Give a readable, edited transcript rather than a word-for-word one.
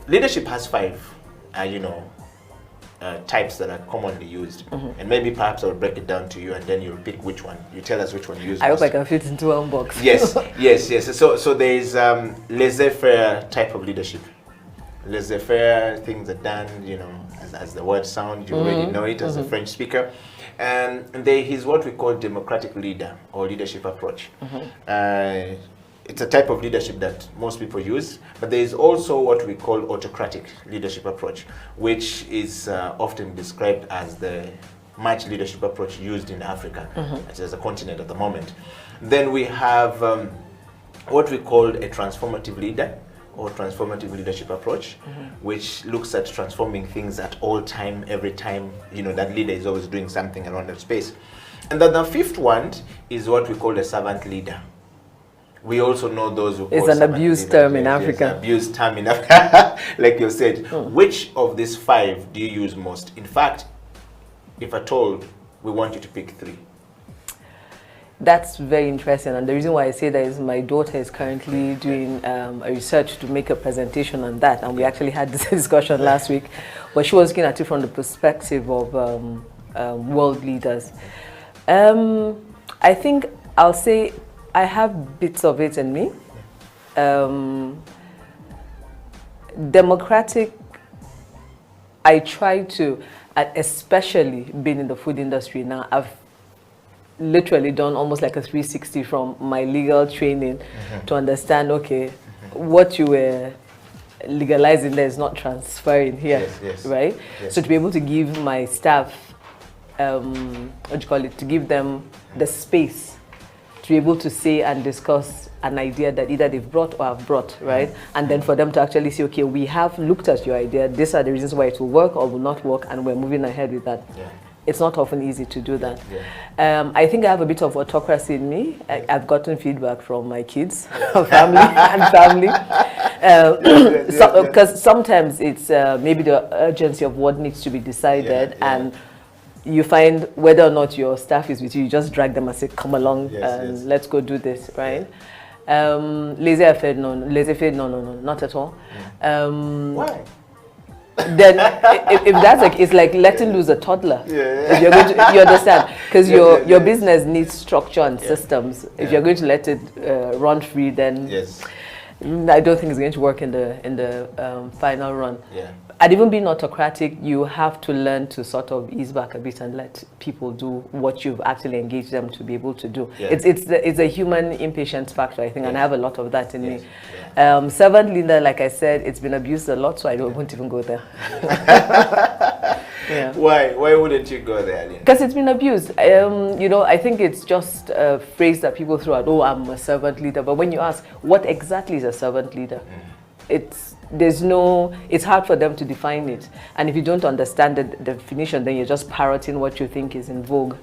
leadership has five, types that are commonly used. And maybe perhaps I'll break it down to you and then you'll pick which one. You tell us which one you use I most. hope I can fit into one box. Yes. So there is laissez-faire type of leadership. Laissez-faire, things are done, as the word sounds, you already know it as a French speaker. And there is what we call democratic leader or leadership approach. It's a type of leadership that most people use, but there is also what we call autocratic leadership approach, which is often described as the much leadership approach used in Africa, as a continent at the moment. Then we have what we call a transformative leader or transformative leadership approach, which looks at transforming things at all time, every time, that leader is always doing something around that space. And then the fifth one is what we call a servant leader. We also know those who it's an abused term in Africa. Abused term in Africa, like you said. Which of these five do you use most? In fact, if at all, we want you to pick three. That's very interesting, and the reason why I say that is my daughter is currently doing a research to make a presentation on that, and we actually had this discussion last week, but she was looking at it from the perspective of world leaders. I think I'll say I have bits of it in me. Democratic, I try to, especially being in the food industry now, I've literally done almost like a 360 from my legal training to understand, okay, what you were legalizing there is not transferring here, right? Yes. So to be able to give my staff, to give them the space to be able to say and discuss an idea that either they've brought or have brought, right? And then for them to actually say, okay, we have looked at your idea, these are the reasons why it will work or will not work, and we're moving ahead with that. It's not often easy to do that. I think I have a bit of autocracy in me. I've gotten feedback from my kids, family. Because sometimes it's maybe the urgency of what needs to be decided, and you find whether or not your staff is with you, you just drag them and say, come along, let's go do this, right? Laissez-faire, no, not at all. Why? Then if that's like, it's like letting loose a toddler. If you're going to, you understand? Because your business needs structure and systems. If you're going to let it run free, then I don't think it's going to work in the final run. And even being autocratic, you have to learn to sort of ease back a bit and let people do what you've actually engaged them to be able to do. It's a human impatience factor, I think, and I have a lot of that in me. Servant leader, like I said, it's been abused a lot, so I won't even go there. Why wouldn't you go there? Because it's been abused. I think it's just a phrase that people throw out, oh, I'm a servant leader. But when you ask, what exactly is a servant leader? It's hard for them to define it. And if you don't understand the definition, then you're just parroting what you think is in vogue.